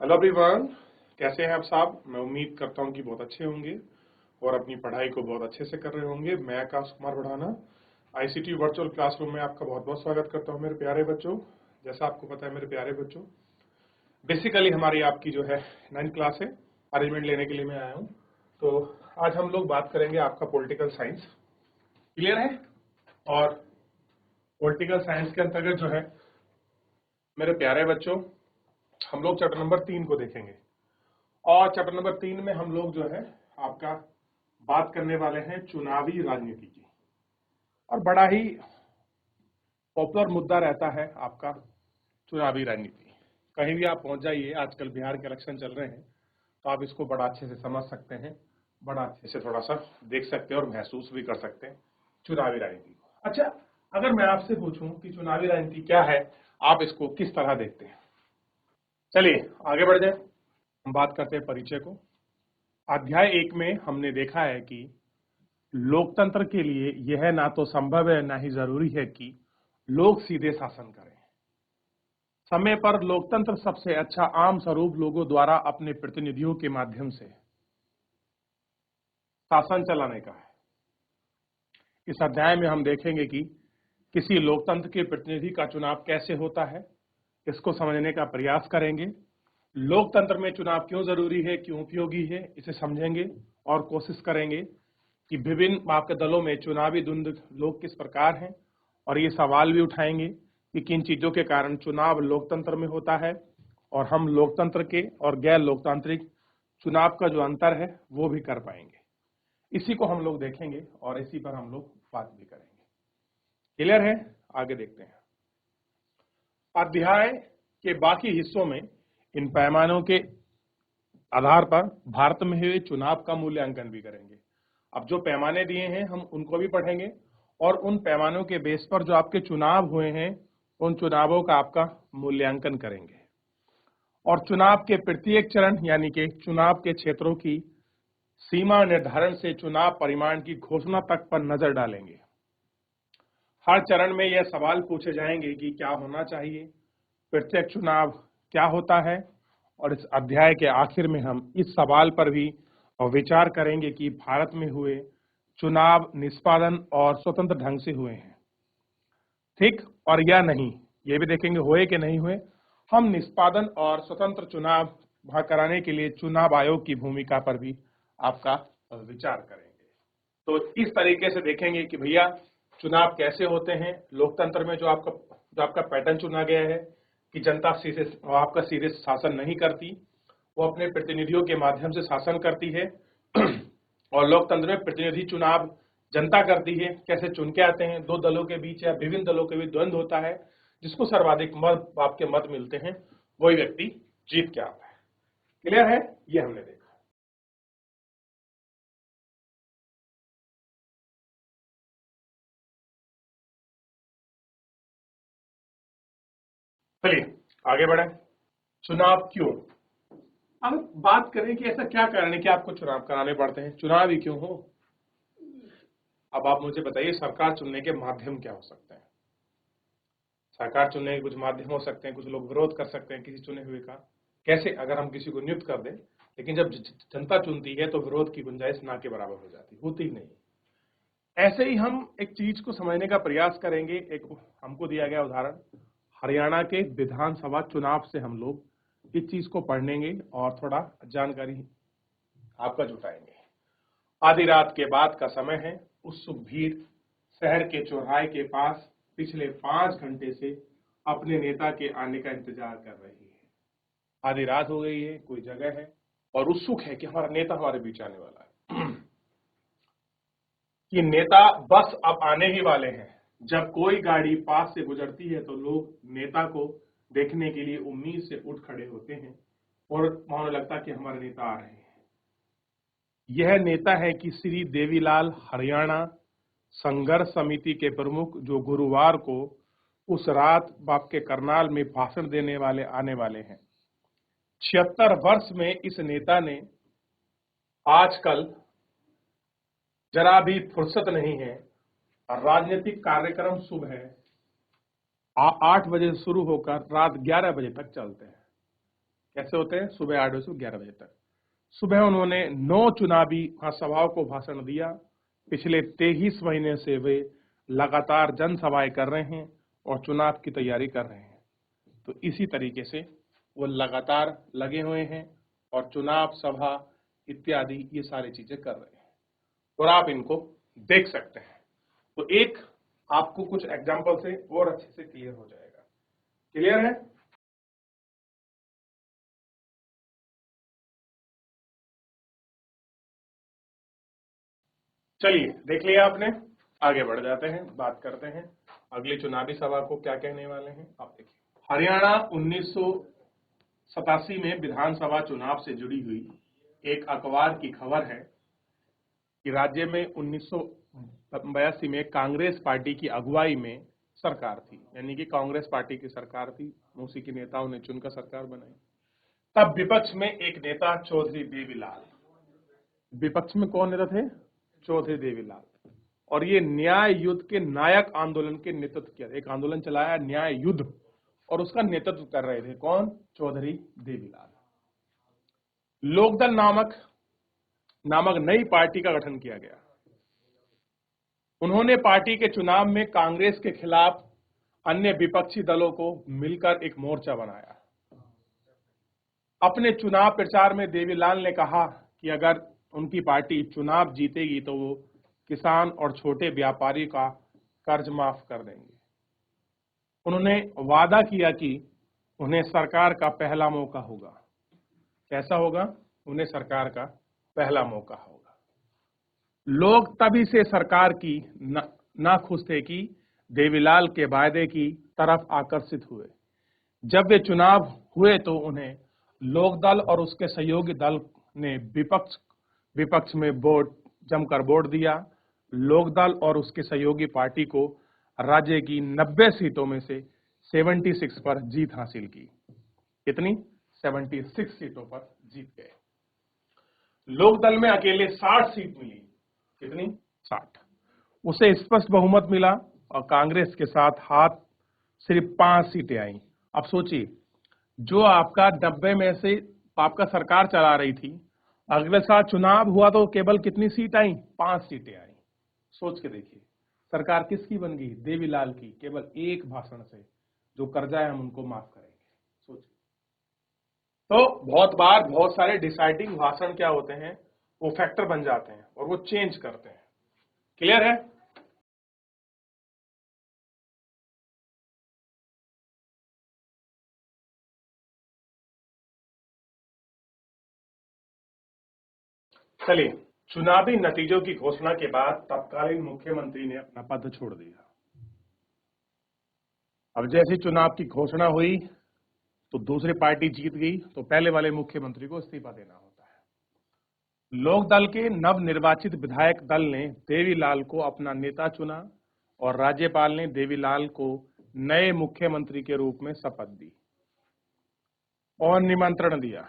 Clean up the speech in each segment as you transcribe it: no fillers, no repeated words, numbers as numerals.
Hello everyone, कैसे हैं आप साहब। मैं उम्मीद करता हूं कि बहुत अच्छे होंगे और अपनी पढ़ाई को बहुत अच्छे से कर रहे होंगे। मैं आकाश कुमार बढ़ाना आईसीटी वर्चुअल क्लासरूम में आपका बहुत बहुत स्वागत करता हूं मेरे प्यारे बच्चों। जैसा आपको पता है मेरे प्यारे बच्चों, बेसिकली हमारी आपकी जो है 9th क्लास है, अरेंजमेंट लेने के लिए मैं आया हूँ। तो आज हम लोग बात करेंगे आपका पॉलिटिकल साइंस। क्लियर है? और पॉलिटिकल साइंस के अंतर्गत जो है मेरे प्यारे बच्चों, हम लोग चैप्टर नंबर 3 को देखेंगे। और चैप्टर नंबर 3 में हम लोग जो है आपका बात करने वाले हैं चुनावी राजनीति की। और बड़ा ही पॉपुलर मुद्दा रहता है आपका चुनावी राजनीति। कहीं भी आप पहुंच जाइए, आजकल बिहार के इलेक्शन चल रहे हैं, तो आप इसको बड़ा अच्छे से समझ सकते हैं, बड़ा अच्छे से थोड़ा सा देख सकते हैं और महसूस भी कर सकते हैं चुनावी राजनीति को। अच्छा, अगर मैं आपसे पूछूं कि चुनावी राजनीति क्या है, आप इसको किस तरह देखते हैं? चलिए आगे बढ़ जाए, हम बात करते हैं परिचय को। अध्याय 1 में हमने देखा है कि लोकतंत्र के लिए यह ना तो संभव है ना ही जरूरी है कि लोग सीधे शासन करें। समय पर लोकतंत्र सबसे अच्छा आम स्वरूप लोगों द्वारा अपने प्रतिनिधियों के माध्यम से शासन चलाने का है। इस अध्याय में हम देखेंगे कि किसी लोकतंत्र के प्रतिनिधि का चुनाव कैसे होता है, इसको समझने का प्रयास करेंगे। लोकतंत्र में चुनाव क्यों जरूरी है, क्यों उपयोगी है, इसे समझेंगे और कोशिश करेंगे कि विभिन्न आपके दलों में चुनावी द्वंद्व लोग किस प्रकार हैं, और ये सवाल भी उठाएंगे कि किन चीजों के कारण चुनाव लोकतंत्र में होता है और हम लोकतंत्र के और गैर लोकतांत्रिक चुनाव का जो अंतर है वो भी कर पाएंगे। इसी को हम लोग देखेंगे और इसी पर हम लोग बात भी करेंगे। क्लियर है? आगे देखते हैं। अध्याय के बाकी हिस्सों में इन पैमानों के आधार पर भारत में हुए चुनाव का मूल्यांकन भी करेंगे। अब जो पैमाने दिए हैं हम उनको भी पढ़ेंगे और उन पैमानों के बेस पर जो आपके चुनाव हुए हैं उन चुनावों का आपका मूल्यांकन करेंगे और चुनाव के प्रत्येक चरण यानी कि चुनाव के क्षेत्रों की सीमा निर्धारण से चुनाव परिणाम की घोषणा तक पर नजर डालेंगे। हर चरण में यह सवाल पूछे जाएंगे कि क्या होना चाहिए, प्रत्येक चुनाव क्या होता है, और इस अध्याय के आखिर में हम इस सवाल पर भी विचार करेंगे कि भारत में हुए चुनाव निष्पादन और स्वतंत्र ढंग से हुए हैं, ठीक, और या नहीं, ये भी देखेंगे हुए कि नहीं हुए। हम निष्पादन और स्वतंत्र चुनाव कराने के लिए चुनाव आयोग की भूमिका पर भी आपका विचार करेंगे। तो इस तरीके से देखेंगे कि भैया चुनाव कैसे होते हैं लोकतंत्र में। जो आपका पैटर्न चुना गया है कि जनता सीधे आपका सीधे शासन नहीं करती, वो अपने प्रतिनिधियों के माध्यम से शासन करती है और लोकतंत्र में प्रतिनिधि चुनाव जनता करती है। कैसे चुन के आते हैं, दो दलों के बीच या विभिन्न दलों के बीच द्वंद्व होता है, जिसको सर्वाधिक मत आपके मत मिलते हैं वही व्यक्ति जीत के आता है। क्लियर है? ये हमने देखा। चलिए आगे बढ़े। चुनाव क्यों? अब बात करें कि ऐसा क्या कारण है कि आपको चुनाव कराने पड़ते हैं, चुनाव ही क्यों हो। अब आप मुझे बताइए, सरकार चुनने के माध्यम क्या हो सकते हैं? सरकार चुनने के कुछ माध्यम हो सकते हैं, कुछ लोग विरोध कर सकते हैं किसी चुने हुए का। कैसे? अगर हम किसी को नियुक्त कर दें, लेकिन जब जनता चुनती है तो विरोध की गुंजाइश ना के बराबर हो जाती, होती ही नहीं। ऐसे ही हम एक चीज को समझने का प्रयास करेंगे। एक हमको दिया गया उदाहरण हरियाणा के विधानसभा चुनाव से हम लोग इस चीज को पढ़ेंगे और थोड़ा जानकारी आपका जुटाएंगे। आधी रात के बाद का समय है, उत्सुक भीड़ शहर के चौराहे के पास पिछले 5 घंटे से अपने नेता के आने का इंतजार कर रही है। आधी रात हो गई है, कोई जगह है और उत्सुक है कि हमारा नेता हमारे बीच आने वाला है कि नेता बस अब आने ही वाले हैं। जब कोई गाड़ी पास से गुजरती है तो लोग नेता को देखने के लिए उम्मीद से उठ खड़े होते हैं और मानो लगता कि हमारे नेता आ रहे हैं। यह नेता है कि श्री देवीलाल हरियाणा संघर्ष समिति के प्रमुख, जो गुरुवार को उस रात बाप के करनाल में भाषण देने वाले आने वाले हैं। 76 वर्ष में इस नेता ने आजकल जरा भी फुर्सत नहीं है। राजनीतिक कार्यक्रम सुबह 8 बजे से शुरू होकर रात 11 बजे तक चलते हैं। कैसे होते हैं? सुबह 8 बजे से 11 बजे तक। सुबह उन्होंने 9 चुनावी सभाओं को भाषण दिया। पिछले 23 महीने से वे लगातार जनसभाएं कर रहे हैं और चुनाव की तैयारी कर रहे हैं। तो इसी तरीके से वो लगातार लगे हुए हैं और चुनाव सभा इत्यादि ये सारी चीजें कर रहे हैं और आप इनको देख सकते हैं। तो एक आपको कुछ एग्जाम्पल से और अच्छे से क्लियर हो जाएगा। क्लियर है? चलिए देख लिया आपने, आगे बढ़ जाते हैं, बात करते हैं अगली चुनावी सभा को क्या कहने वाले हैं। आप देखिए, हरियाणा 1987 में विधानसभा चुनाव से जुड़ी हुई एक अखबार की खबर है कि राज्य में 1982 में कांग्रेस पार्टी की अगुवाई में सरकार थी, यानी कि कांग्रेस पार्टी की सरकार थी, उसी के नेताओं ने चुनकर सरकार बनाई। तब विपक्ष में एक नेता चौधरी देवीलाल, विपक्ष में कौन नेता थे? चौधरी देवीलाल। और ये न्याय युद्ध के नायक आंदोलन के नेतृत्व किया, एक आंदोलन चलाया न्याय युद्ध, और उसका नेतृत्व कर रहे थे कौन? चौधरी देवीलाल। लोकदल नामक नई पार्टी का गठन किया गया। उन्होंने पार्टी के चुनाव में कांग्रेस के खिलाफ अन्य विपक्षी दलों को मिलकर एक मोर्चा बनाया। अपने चुनाव प्रचार में देवीलाल ने कहा कि अगर उनकी पार्टी चुनाव जीतेगी तो वो किसान और छोटे व्यापारी का कर्ज माफ कर देंगे। उन्होंने वादा किया कि उन्हें सरकार का पहला मौका होगा। कैसा होगा? उन्हें सरकार का पहला मौका होगा। लोग तभी से सरकार की ना खुश थे कि देवीलाल के वायदे की तरफ आकर्षित हुए। जब वे चुनाव हुए तो उन्हें लोकदल और उसके सहयोगी दल ने विपक्ष में जमकर वोट दिया। लोकदल और उसके सहयोगी पार्टी को राज्य की 90 सीटों में से 76 पर जीत हासिल की। कितनी? 76 सीटों पर जीत गए। लोकदल में अकेले 60 सीट मिली। कितनी? 60। उसे स्पष्ट बहुमत मिला और कांग्रेस के साथ हाथ सिर्फ 5 सीटें आई। अब सोचिए, जो आपका 90 में से आपका सरकार चला रही थी, अगले साल चुनाव हुआ तो केवल कितनी सीट आई? 5 सीटें आई। सोच के देखिए, सरकार किसकी बन गई? देवीलाल की, केवल एक भाषण से, जो कर्जा है हम उनको माफ करेंगे। सोचिए। तो बहुत बार बहुत सारे डिसाइडिंग भाषण क्या होते हैं, वो फैक्टर बन जाते हैं और वो चेंज करते हैं। क्लियर है? चलिए, चुनावी नतीजों की घोषणा के बाद तत्कालीन मुख्यमंत्री ने अपना पद छोड़ दिया। अब जैसे चुनाव की घोषणा हुई तो दूसरी पार्टी जीत गई तो पहले वाले मुख्यमंत्री को इस्तीफा देना होता है। लोकदल के नवनिर्वाचित विधायक दल ने देवीलाल को अपना नेता चुना और राज्यपाल ने देवीलाल को नए मुख्यमंत्री के रूप में शपथ दी और निमंत्रण दिया।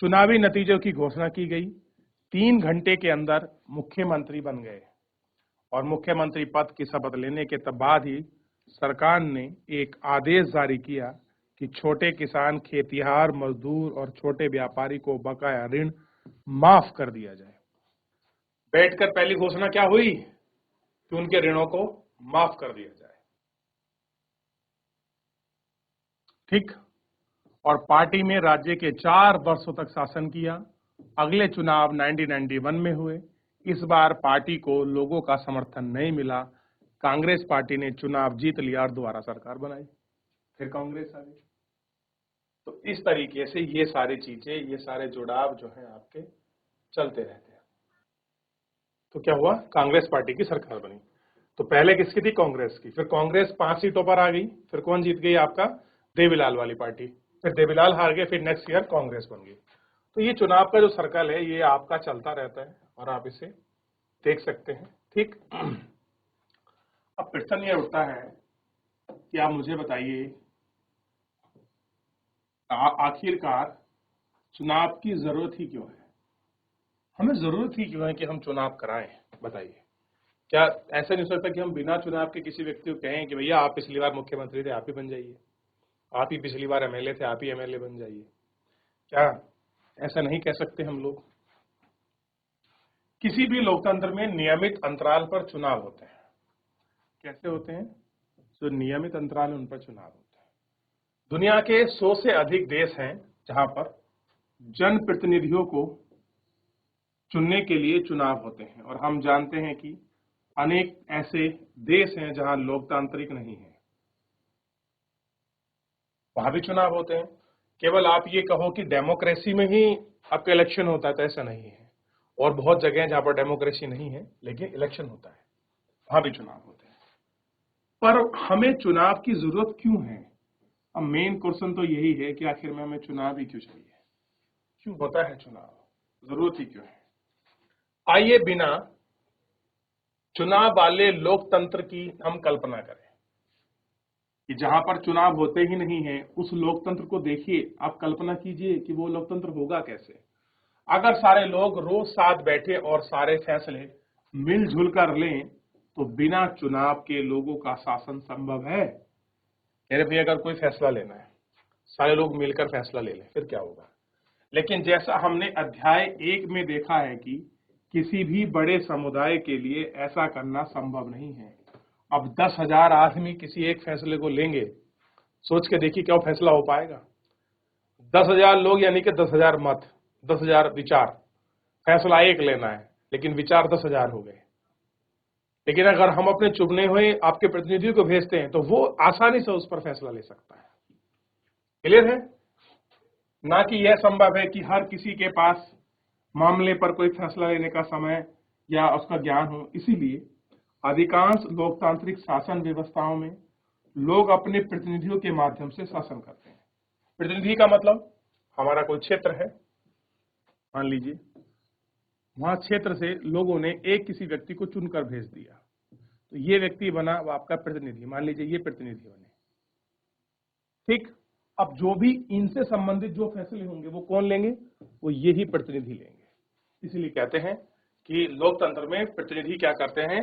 चुनावी नतीजों की घोषणा की गई। 3 घंटे के अंदर मुख्यमंत्री बन गए और मुख्यमंत्री पद की शपथ लेने के बाद ही सरकार ने एक आदेश जारी किया कि छोटे किसान, खेतिहर, मजदूर और छोटे व्यापारी को बकाया ऋण माफ कर दिया जाए। बैठकर पहली घोषणा क्या हुई? कि उनके ऋणों को माफ कर दिया जाए। ठीक। और पार्टी में राज्य के 4 वर्षों तक शासन किया। अगले चुनाव 1991 में हुए। इस बार पार्टी को लोगों का समर्थन नहीं मिला। कांग्रेस पार्टी ने चुनाव जीत लिया और दोबारा सरकार बनाई। फिर कांग्रेस आ गई। तो इस तरीके से ये सारी चीजें, ये सारे जुड़ाव जो हैं आपके चलते रहते हैं। तो क्या हुआ? कांग्रेस पार्टी की सरकार बनी। तो पहले किसकी थी? कांग्रेस की। फिर कांग्रेस 5 सीटों पर आ गई। फिर कौन जीत गई? आपका देवीलाल वाली पार्टी। फिर देवीलाल हार गए। फिर नेक्स्ट ईयर कांग्रेस बन गई। तो ये चुनाव का जो सर्कल है ये आपका चलता रहता है और आप इसे देख सकते हैं। ठीक। अब प्रश्न ये उठता है कि आप मुझे बताइए, आखिरकार चुनाव की जरूरत ही क्यों है? हमें जरूरत ही क्यों है कि हम चुनाव कराएं? बताइए। क्या ऐसा नहीं हो सकता कि हम बिना चुनाव के किसी व्यक्ति को कहें कि भैया आप पिछली बार मुख्यमंत्री थे, आप ही बन जाइए? आप ही पिछली बार एमएलए थे, आप ही एमएलए बन जाइए, क्या ऐसा नहीं कह सकते हम लोग? किसी भी लोकतंत्र में नियमित अंतराल पर चुनाव होते हैं। कैसे होते हैं? जो नियमित अंतराल है उन पर चुनाव होते हैं। दुनिया के 100 से अधिक देश हैं जहां पर जनप्रतिनिधियों को चुनने के लिए चुनाव होते हैं, और हम जानते हैं कि अनेक ऐसे देश हैं जहां लोकतांत्रिक नहीं है, वहां भी चुनाव होते हैं। केवल आप ये कहो कि डेमोक्रेसी में ही आपका इलेक्शन होता है, तो ऐसा नहीं है। और बहुत जगह हैं जहां पर डेमोक्रेसी नहीं है लेकिन इलेक्शन होता है, वहां भी चुनाव होते हैं। पर हमें चुनाव की जरूरत क्यों है? अब मेन क्वेश्चन तो यही है कि आखिर में हमें चुनाव ही क्यों चाहिए, क्यों होता है चुनाव, जरूरत ही क्यों है? आइए बिना चुनाव वाले लोकतंत्र की हम कल्पना करें कि जहां पर चुनाव होते ही नहीं है, उस लोकतंत्र को देखिए, आप कल्पना कीजिए कि वो लोकतंत्र होगा कैसे। अगर सारे लोग रोज साथ बैठे और सारे फैसले मिलजुल कर लें, तो बिना चुनाव के लोगों का शासन संभव है? कह रहे भैया अगर कोई फैसला लेना है, सारे लोग मिलकर फैसला ले लें, फिर क्या होगा? लेकिन जैसा हमने अध्याय 1 में देखा है कि किसी भी बड़े समुदाय के लिए ऐसा करना संभव नहीं है। अब 10,000 आदमी किसी एक फैसले को लेंगे, सोच के देखिए क्या वो फैसला हो पाएगा? 10,000 लोग यानी कि 10,000 मत, 10,000 विचार, फैसला एक लेना है लेकिन विचार 10,000 हो गए। लेकिन अगर हम अपने चुने हुए आपके प्रतिनिधियों को भेजते हैं तो वो आसानी से उस पर फैसला ले सकता है। क्लियर है ना? कि यह संभव है कि हर किसी के पास मामले पर कोई फैसला लेने का समय या उसका ज्ञान हो। इसीलिए अधिकांश लोकतांत्रिक शासन व्यवस्थाओं में लोग अपने प्रतिनिधियों के माध्यम से शासन करते हैं। प्रतिनिधि का मतलब हमारा कोई क्षेत्र है, मान लीजिए वहां क्षेत्र से लोगों ने एक किसी व्यक्ति को चुनकर भेज दिया, तो ये व्यक्ति बना वो आपका प्रतिनिधि, मान लीजिए ये प्रतिनिधि बने। ठीक, अब जो भी इनसे संबंधित जो फैसले होंगे वो कौन लेंगे? वो यही प्रतिनिधि लेंगे। इसलिए कहते हैं कि लोकतंत्र में प्रतिनिधि क्या करते हैं?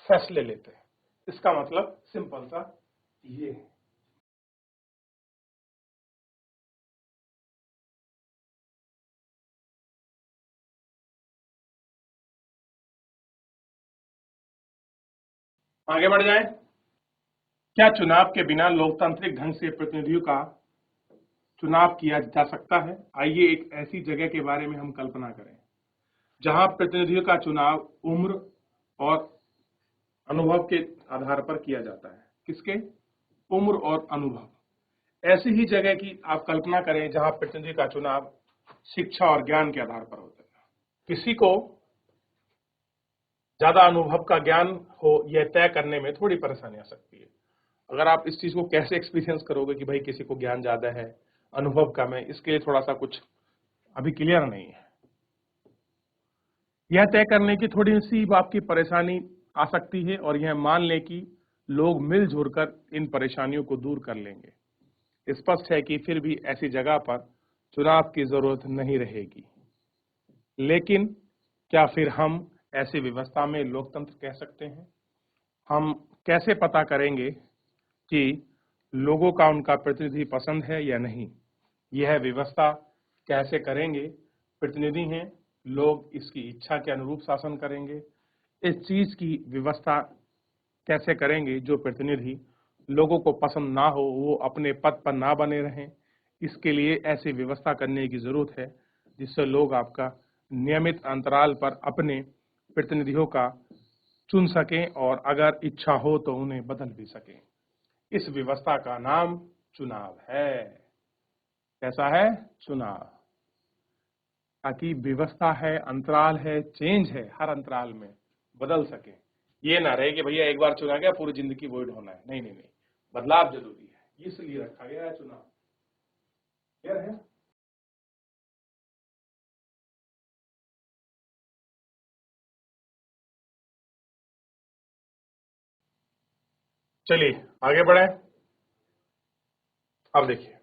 फैसले लेते हैं। इसका मतलब सिंपल सा ये है। आगे बढ़ जाए। क्या चुनाव के बिना लोकतांत्रिक ढंग से प्रतिनिधियों का चुनाव किया जा सकता है? आइए एक ऐसी जगह के बारे में हम कल्पना करें जहां प्रतिनिधियों का चुनाव उम्र और अनुभव के आधार पर किया जाता है। किसके? उम्र और अनुभव। ऐसी ही जगह की आप कल्पना करें जहां प्रतिनिधि का चुनाव शिक्षा और ज्ञान के आधार पर होता है। किसी को ज्यादा अनुभव का ज्ञान हो यह तय करने में थोड़ी परेशानी आ सकती है। अगर आप इस चीज को कैसे एक्सपीरियंस करोगे कि भाई किसी को ज्ञान ज्यादा है अनुभव कम है, इसके लिए थोड़ा सा कुछ अभी क्लियर नहीं है। यह तय करने की थोड़ी सी आपकी परेशानी आ सकती है, और यह मान लें कि लोग मिलजुल कर इन परेशानियों को दूर कर लेंगे। स्पष्ट है कि फिर भी ऐसी जगह पर चुनाव की जरूरत नहीं रहेगी। लेकिन क्या फिर हम ऐसी व्यवस्था में लोकतंत्र कह सकते हैं? हम कैसे पता करेंगे कि लोगों का उनका प्रतिनिधि पसंद है या नहीं? यह व्यवस्था कैसे करेंगे? प्रतिनिधि हैं, लोग इसकी इच्छा के अनुरूप शासन करेंगे। इस चीज की व्यवस्था कैसे करेंगे जो प्रतिनिधि लोगों को पसंद ना हो वो अपने पद पर ना बने रहें? इसके लिए ऐसी व्यवस्था करने की जरूरत है जिससे लोग आपका नियमित अंतराल पर अपने प्रतिनिधियों का चुन सकें, और अगर इच्छा हो तो उन्हें बदल भी सकें। इस व्यवस्था का नाम चुनाव है। कैसा है? चुनाव। ताकि व्यवस्था है, अंतराल है, चेंज है, हर अंतराल में बदल सके। ये ना रहे कि भैया एक बार चुना गया पूरी जिंदगी वोट होना है। नहीं नहीं नहीं, बदलाव जरूरी है, इसलिए रखा गया है चुनाव। क्लियर है? चलिए आगे बढ़े। अब देखिए,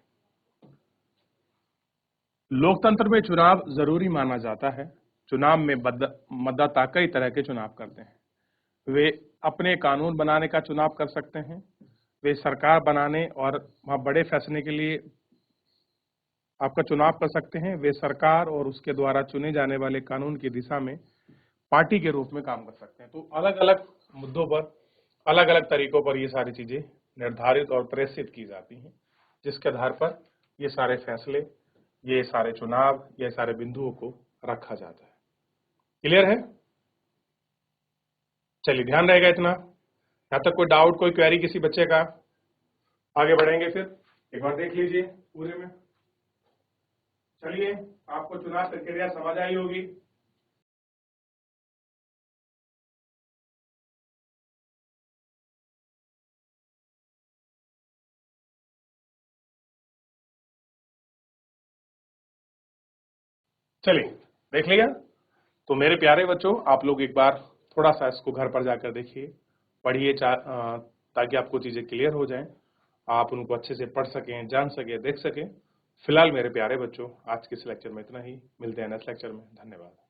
लोकतंत्र में चुनाव जरूरी माना जाता है। चुनाव में मतदाता कई तरह के चुनाव करते हैं। वे अपने कानून बनाने का चुनाव कर सकते हैं, वे सरकार बनाने और वहाँ बड़े फैसले के लिए आपका चुनाव कर सकते हैं। वे सरकार और उसके द्वारा चुने जाने वाले कानून की दिशा में पार्टी के रूप में काम कर सकते हैं। तो अलग अलग मुद्दों पर अलग अलग तरीकों पर ये सारी चीजें निर्धारित और प्रेषित की जाती हैं, जिसके आधार पर ये सारे फैसले, ये सारे चुनाव, ये सारे बिंदुओं को रखा जाता है। क्लियर है? चलिए, ध्यान रहेगा इतना। यहाँ तक कोई डाउट, कोई क्वेरी किसी बच्चे का? आगे बढ़ेंगे फिर, एक बार देख लीजिए पूरे में। चलिए, आपको चुनाव प्रक्रिया समझ आई होगी। चलिए, देख लिया? तो मेरे प्यारे बच्चों, आप लोग एक बार थोड़ा सा इसको घर पर जाकर देखिए, पढ़िए, ताकि आपको चीजें क्लियर हो जाएं, आप उनको अच्छे से पढ़ सकें, जान सकें, देख सकें। फिलहाल मेरे प्यारे बच्चों, आज के इस लेक्चर में इतना ही। मिलते हैं नेक्स्ट लेक्चर में। धन्यवाद।